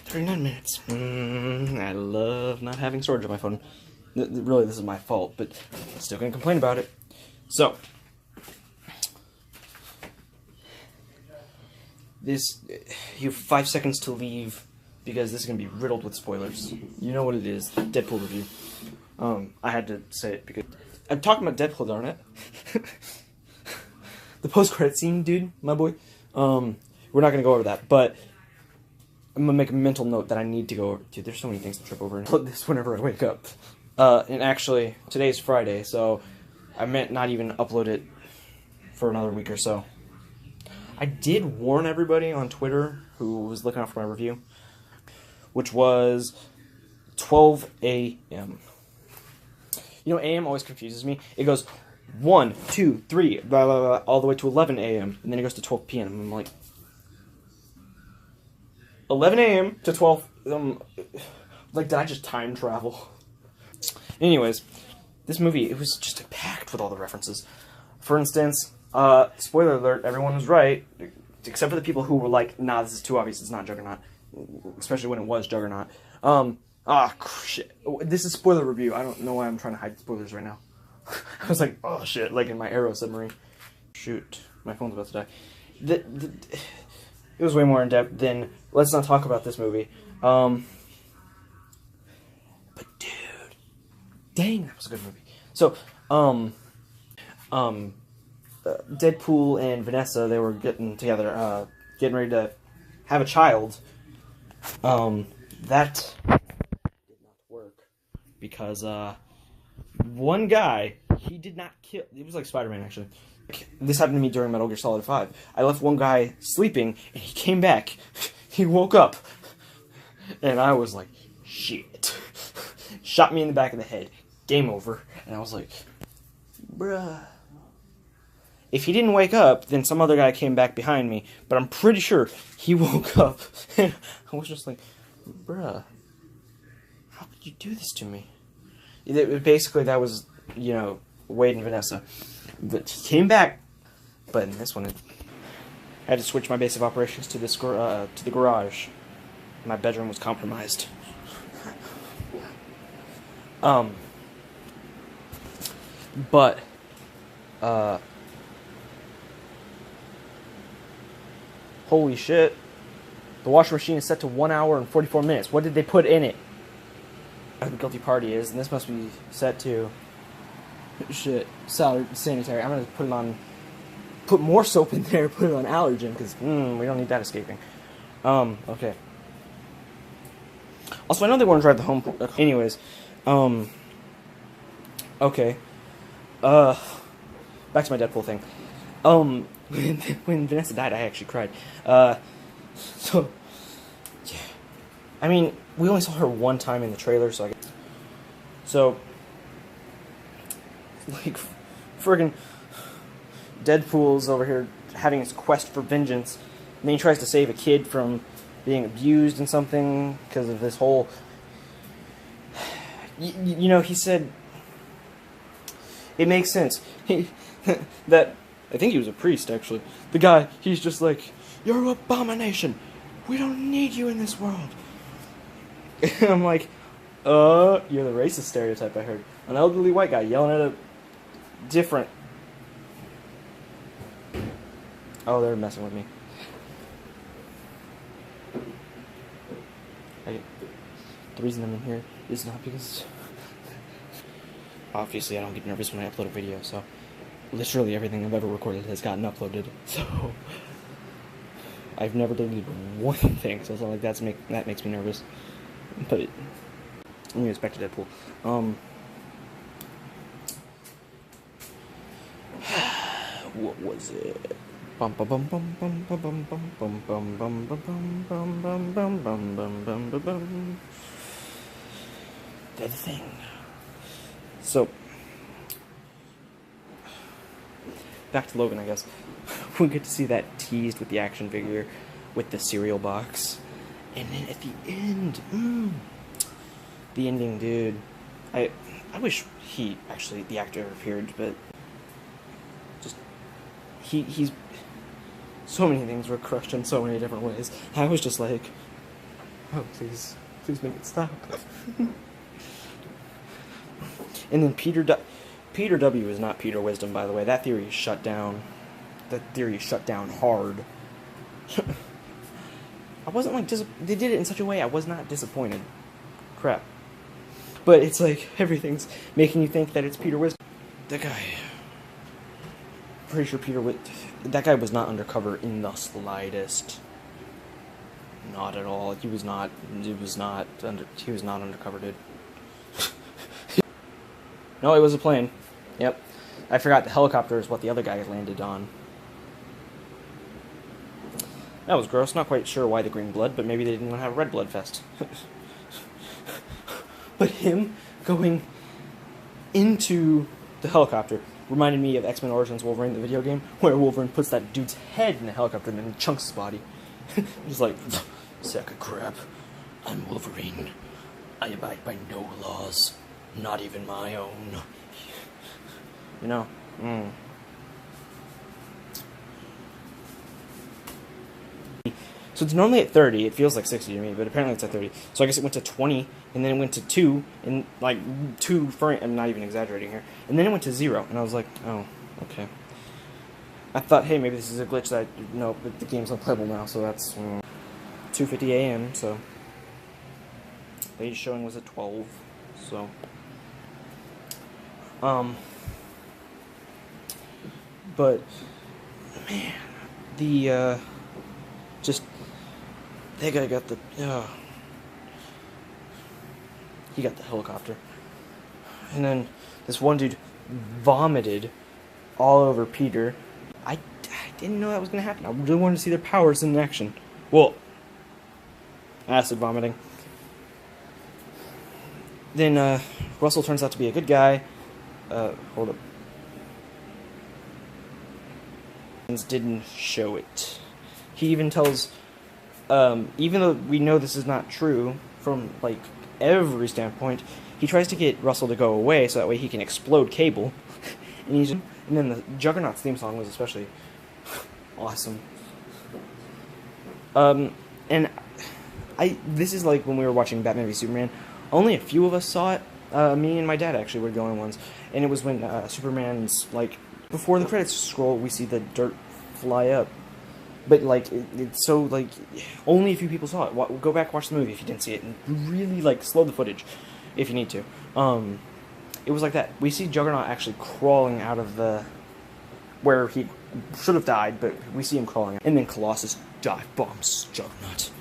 39 minutes. I love not having storage on my phone. Really, this is my fault, but I'm still gonna complain about it. So, you have 5 seconds to leave because this is gonna be riddled with spoilers. You know what it is, Deadpool review. I had to say it because I'm talking about Deadpool, darn it. The post-credit scene, dude, my boy. We're not gonna go over that, but I'm gonna make a mental note that I need to go over. Dude, there's so many things to trip over and put this whenever I wake up. And actually, today's Friday, so I meant not even upload it for another week or so. I did warn everybody on Twitter who was looking out for my review, which was 12 a.m. You know, a.m. always confuses me. It goes 1, 2, 3, blah, blah, blah, all the way to 11 a.m., and then it goes to 12 p.m. I'm like, 11 a.m. to 12, like, did I just time travel? Anyways, this movie, it was just packed with all the references. For instance, spoiler alert, everyone was right, except for the people who were like, nah, this is too obvious, it's not Juggernaut. Especially when it was Juggernaut. Shit. This is spoiler review. I don't know why I'm trying to hide spoilers right now. I was like, oh shit, like in my Arrow submarine. Shoot, my phone's about to die. It was way more in depth than, let's not talk about this movie. But dude, dang, that was a good movie. So, Deadpool and Vanessa, they were getting together, getting ready to have a child. That did not work because, one guy, he did not kill, it was like Spider-Man actually. This happened to me during Metal Gear Solid 5. I left one guy sleeping, and he came back. He woke up, and I was like, shit. Shot me in the back of the head. Game over. And I was like, bruh. If he didn't wake up, then some other guy came back behind me, but I'm pretty sure he woke up, and I was just like, bruh, how could you do this to me? Basically, that was, you know, Wade and Vanessa. But he came back, but in this one, I had to switch my base of operations to this to the garage. My bedroom was compromised. But holy shit! The washing machine is set to 1 hour and 44 minutes. What did they put in it? The guilty party is, and this must be set to. Shit, sanitary. I'm gonna put it on. Put more soap in there. Put it on allergen because we don't need that escaping. Okay. Also, I know they want to drive the home. Anyways, okay. Back to my Deadpool thing. When Vanessa died, I actually cried. So, yeah. I mean, we only saw her one time in the trailer, so like, friggin' Deadpool's over here having his quest for vengeance, and then he tries to save a kid from being abused and something because of this whole. You know, he said it makes sense. That I think he was a priest actually. The guy, he's just like, "You're an abomination. We don't need you in this world." And I'm like, you're the racist stereotype I heard. An elderly white guy yelling at a different. Oh, they're messing with me. The reason I'm in here is not because. Obviously, I don't get nervous when I upload a video, so literally everything I've ever recorded has gotten uploaded. So I've never deleted one thing, so it's not like that makes me nervous. But anyways, back to Deadpool. What was it? That thing. So back to Logan, I guess. We get to see that teased with the action figure, with the cereal box, and then at the end, the ending, dude. I wish the actor appeared, but just he's so many things were crushed in so many different ways. I was just like, Oh, please make it stop. And then Peter W is not Peter Wisdom, by the way. That theory is shut down. That theory is shut down hard. I wasn't like they did it in such a way I was not disappointed. Crap. But it's like everything's making you think that it's Peter Wisdom. That guy. Pretty sure that guy was not undercover in the slightest. Not at all. He was not undercover, dude. No, it was a plane. Yep. I forgot the helicopter is what the other guy landed on. That was gross. Not quite sure why the green blood, but maybe they didn't want to have a red blood fest. But him going into the helicopter reminded me of X-Men Origins Wolverine, the video game, where Wolverine puts that dude's head in the helicopter and then chunks his body. He's like, sack of crap. I'm Wolverine. I abide by no laws, not even my own. You know? So it's normally at 30. It feels like 60 to me, but apparently it's at 30. So I guess it went to 20, and then it went to 2, and like 2 frame. I'm not even exaggerating here. And then it went to 0, and I was like, oh, okay. I thought, hey, maybe this is a glitch that no, but the game's unplayable now. So that's 2:50 a.m. So latest showing was at 12. So but man, the just. That guy got the, he got the helicopter. And then this one dude vomited all over Peter. I didn't know that was going to happen. I really wanted to see their powers in action. Well, acid vomiting. Then Russell turns out to be a good guy. Hold up. Didn't show it. He even tells... even though we know this is not true from, like, every standpoint, he tries to get Russell to go away so that way he can explode Cable. And then the Juggernaut's theme song was especially awesome. And this is like when we were watching Batman v Superman. Only a few of us saw it. Me and my dad actually were the only ones. And it was when Superman's, like, before the credits scroll, we see the dirt fly up. But, like, it's so, like, only a few people saw it. Go back, watch the movie if you didn't see it, and really, like, slow the footage if you need to. It was like that. We see Juggernaut actually crawling out of the... where he should have died, but we see him crawling. And then Colossus dive bombs Juggernaut.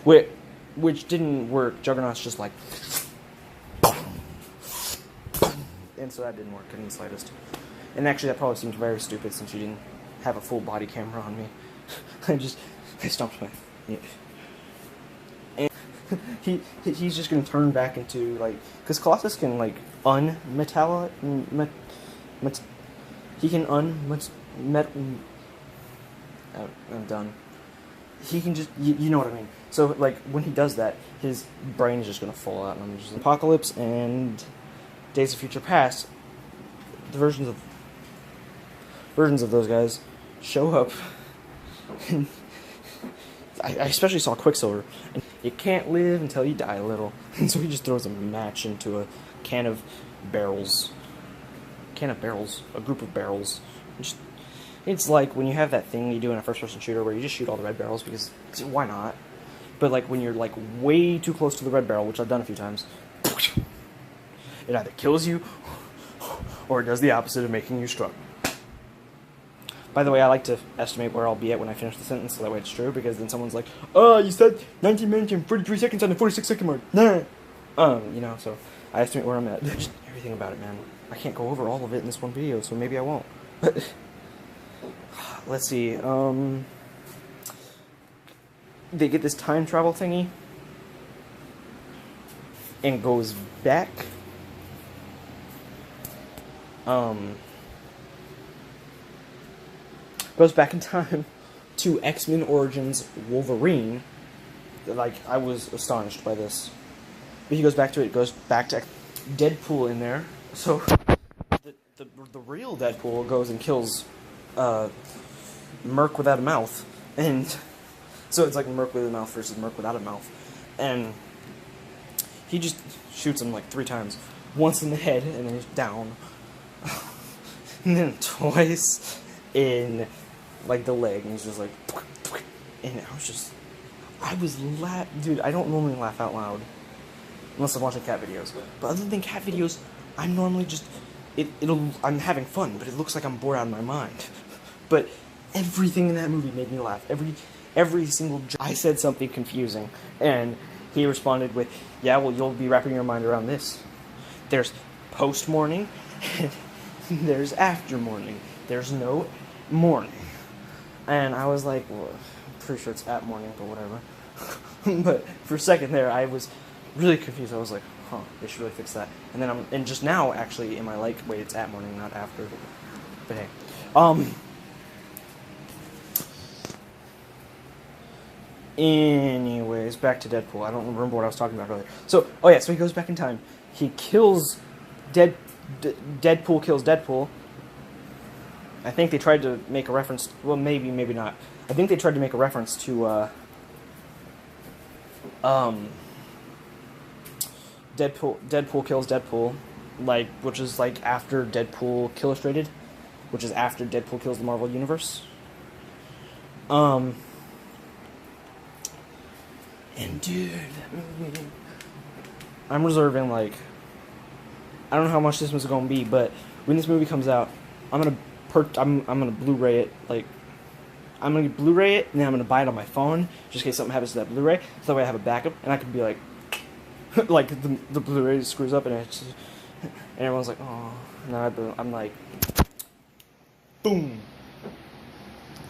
Which didn't work. Juggernaut's just like... and so that didn't work in the slightest. And actually, that probably seemed very stupid since you didn't have a full body camera on me. I stopped my... Yeah. And he's just gonna turn back into, like... Because Colossus can, like, unmetallic... he can I'm done. He can just... You know what I mean. So, like, when he does that, his brain is just gonna fall out. And I'm just... Apocalypse and Days of Future Past, the versions of those guys show up. And I especially saw Quicksilver. And you can't live until you die a little. And so he just throws a match into a can of barrels. A group of barrels. It's like when you have that thing you do in a first-person shooter where you just shoot all the red barrels because why not? But like when you're like way too close to the red barrel, which I've done a few times, it either kills you or it does the opposite of making you struggle. By the way, I like to estimate where I'll be at when I finish the sentence, so that way it's true, because then someone's like, oh, you said 19 minutes and 43 seconds on the 46-second mark. Nah. You know, so I estimate where I'm at. Just everything about it, man. I can't go over all of it in this one video, so maybe I won't. But let's see. They get this time travel thingy and goes back. Goes back in time to X-Men Origins Wolverine. Like, I was astonished by this. But he goes back to it. It goes back to Deadpool in there. So the real Deadpool goes and kills Merc without a mouth. And so it's like Merc with a mouth versus Merc without a mouth. and he just shoots him like 3 times. Once in the head, and then he's down. And then twice in, like, the leg, and he's just like, and I was dude, I don't normally laugh out loud, unless I'm watching cat videos. But other than cat videos, I'm normally just, I'm having fun, but it looks like I'm bored out of my mind. But everything in that movie made me laugh. Every single I said something confusing, and he responded with, yeah, well, you'll be wrapping your mind around this. There's post-morning, and there's after-morning. There's no morning. And I was like, well, I'm pretty sure it's at morning, but whatever. But for a second there, I was really confused. I was like, huh, they should really fix that. And then and just now, actually, am I like, wait, it's at morning, not after. But hey. Anyways, back to Deadpool. I don't remember what I was talking about earlier. So, oh yeah, so he goes back in time. He kills Deadpool kills Deadpool. I think they tried to make a reference. Well, maybe not. I think they tried to make a reference to Deadpool kills Deadpool, like, which is like after Deadpool Illustrated, which is after Deadpool kills the Marvel Universe. And dude, I'm reserving, like, I don't know how much this was gonna be, but when this movie comes out, I'm gonna Blu-ray it. Like, I'm gonna Blu-ray it, and then I'm gonna buy it on my phone, just in case something happens to that Blu-ray. So that way I have a backup, and I can be like, like the Blu-ray screws up, and it's just, and everyone's like, oh. No, I'm like, boom,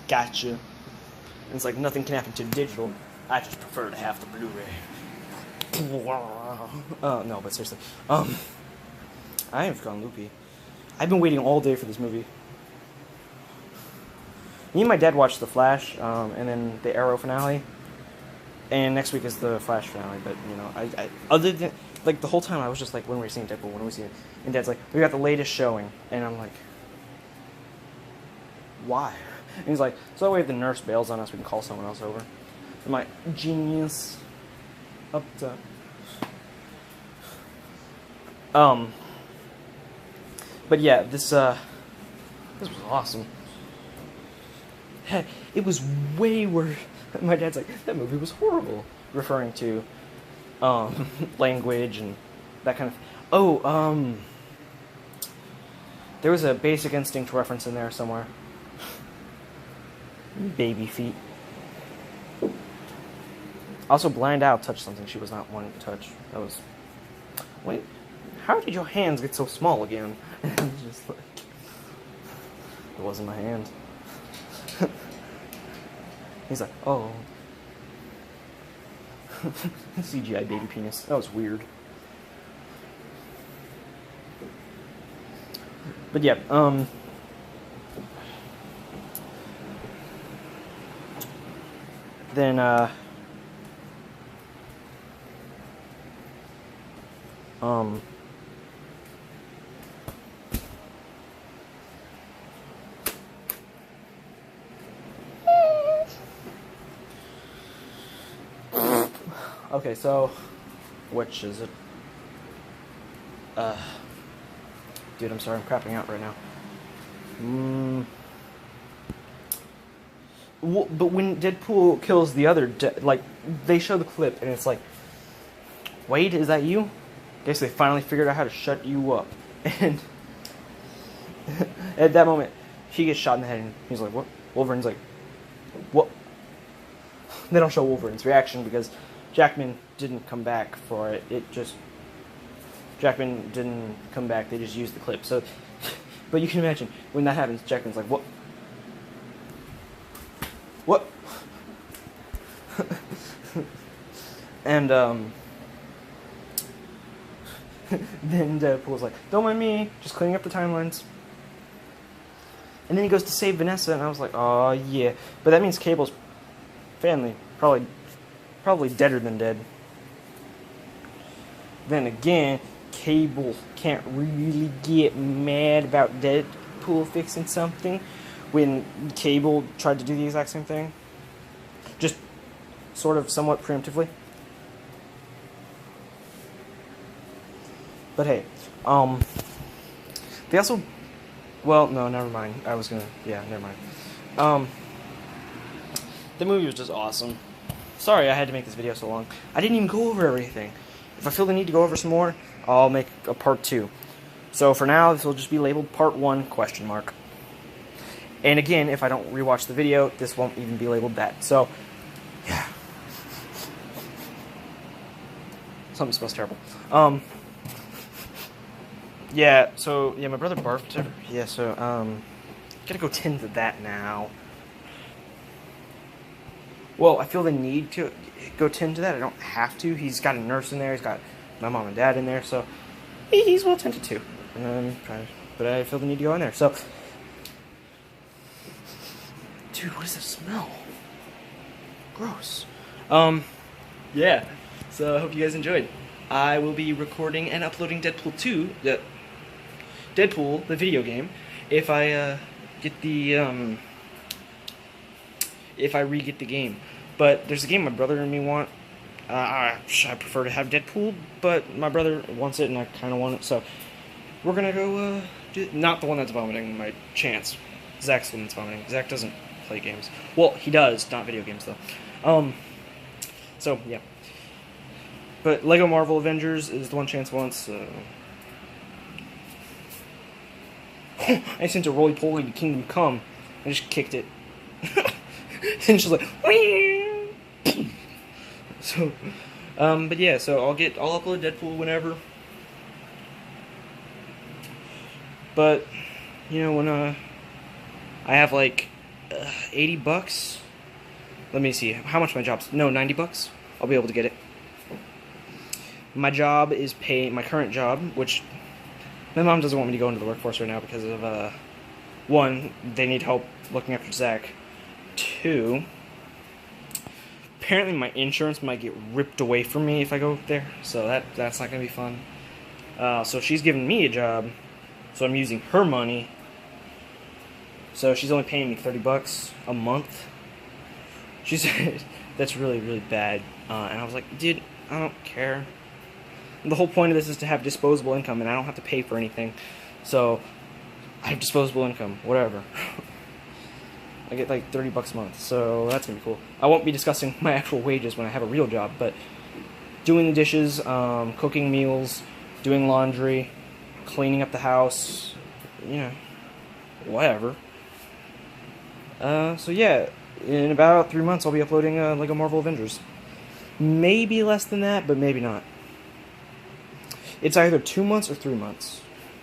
gotcha. And it's like nothing can happen to digital. I just prefer to have the Blu-ray. No, but seriously. I have gone loopy. I've been waiting all day for this movie. Me and my dad watched The Flash, and then the Arrow finale. And next week is the Flash finale, but, you know, I other than, like, the whole time I was just like, when are we seeing Deadpool? When are we seeing it? And Dad's like, we got the latest showing. And I'm like, why? And he's like, so that way if the nurse bails on us, we can call someone else over. I'm like, genius. Up to... But yeah, this was awesome. It was way worse. My dad's like, that movie was horrible, referring to language and that kind of. Oh, there was a Basic Instinct reference in there somewhere. Baby feet. Also, Blind Owl touched something she was not wanting to touch. That was. Wait, how did your hands get so small again? Just like, it wasn't my hand. He's like, oh. CGI baby penis. That was weird. But yeah, then, okay, so, which is it? Dude, I'm sorry, I'm crapping out right now. Well, but when Deadpool kills the other, like, they show the clip, and it's like, Wade, is that you? Guess they finally figured out how to shut you up. And at that moment, he gets shot in the head, and he's like, what? Wolverine's like, what? They don't show Wolverine's reaction, because Jackman didn't come back for it. Jackman didn't come back. They just used the clip. So, but you can imagine when that happens. Jackman's like, "What? What?" And then Deadpool's like, "Don't mind me. Just cleaning up the timelines." And then he goes to save Vanessa, and I was like, "Oh yeah." But that means Cable's family probably deader than dead. Then again, Cable can't really get mad about Deadpool fixing something when Cable tried to do the exact same thing. Just sort of somewhat preemptively. But hey, they also, well, no, never mind. Yeah, never mind. The movie was just awesome. Sorry I had to make this video so long. I didn't even go over everything. If I feel the need to go over some more, I'll make a part 2. So for now, this will just be labeled part 1, ? And again, if I don't rewatch the video, this won't even be labeled that. So, yeah. Something smells terrible. Yeah, so, yeah, my brother barfed. Yeah, so, gotta go tend to that now. Well, I feel the need to go tend to that. I don't have to. He's got a nurse in there. He's got my mom and dad in there, so he's well tended to. But I feel the need to go in there. So, dude, what is that smell? Gross. Yeah. So I hope you guys enjoyed. I will be recording and uploading Deadpool 2, Deadpool, the video game, if I get the if I re-get the game. But there's a game my brother and me want. I prefer to have Deadpool, but my brother wants it and I kind of want it, so we're gonna go not the one that's vomiting, my chance. Zach's the one that's vomiting. Zach doesn't play games. Well, he does, not video games though. So yeah. But Lego Marvel Avengers is the one Chance wants, so I sent a roly-poly to Kingdom Come. I just kicked it. And she's like, wee! So, but yeah, so I'll upload Deadpool whenever. But, you know, when, I have like, $80. Let me see, how much my job's, no, $90. I'll be able to get it. My job is my current job, which my mom doesn't want me to go into the workforce right now because of, 1, they need help looking after Zach. 2, apparently my insurance might get ripped away from me if I go there, so that's not going to be fun. So she's giving me a job, so I'm using her money. So she's only paying me $30 a month. She said, that's really, really bad. And I was like, dude, I don't care. The whole point of this is to have disposable income, and I don't have to pay for anything. So, I have disposable income, whatever. I get like $30 a month, so that's gonna be cool. I won't be discussing my actual wages when I have a real job, but doing the dishes, cooking meals, doing laundry, cleaning up the house, you know, whatever. So yeah, in about 3 months I'll be uploading Lego Marvel Avengers. Maybe less than that, but maybe not. It's either 2 months or 3 months.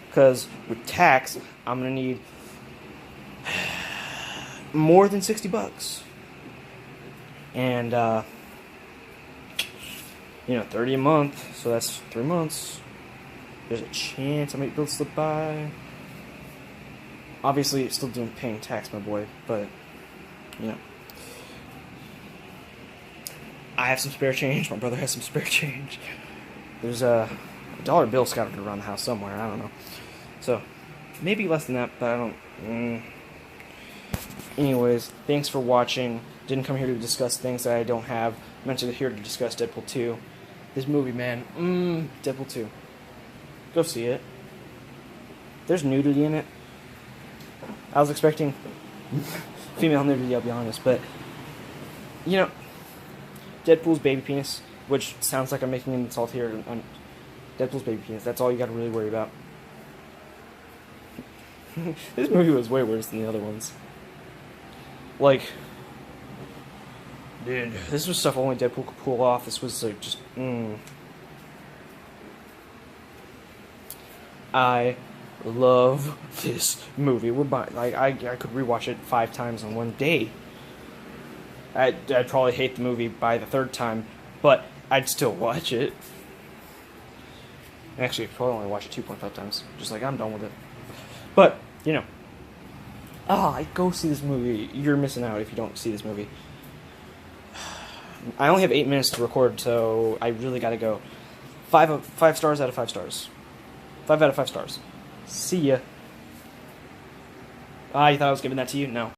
Because with tax, I'm going to need more than $60. And, you know, 30 a month. So that's 3 months. There's a chance I might be able to slip by. Obviously, still paying tax, my boy. But, you know. I have some spare change. My brother has some spare change. There's a dollar bill scattered around the house somewhere. I don't know. So, maybe less than that, but I don't... Anyways, thanks for watching. Didn't come here to discuss things that I don't have. I'm actually here to discuss Deadpool 2. This movie, man. Deadpool 2. Go see it. There's nudity in it. I was expecting female nudity, I'll be honest, but... You know... Deadpool's baby penis, which sounds like I'm making an insult here. Deadpool's baby penis, that's all you gotta really worry about. This movie was way worse than the other ones. Like, dude, this was stuff only Deadpool could pull off. This was like just, I love this movie. I could rewatch it 5 times in one day. I'd probably hate the movie by the 3rd time, but I'd still watch it. Actually, I'd probably only watch it 2.5 times. Just like, I'm done with it. But, you know. Go see this movie. You're missing out if you don't see this movie. I only have 8 minutes to record, so I really gotta go. 5 stars out of 5 stars. 5 out of 5 stars. See ya. You thought I was giving that to you? No.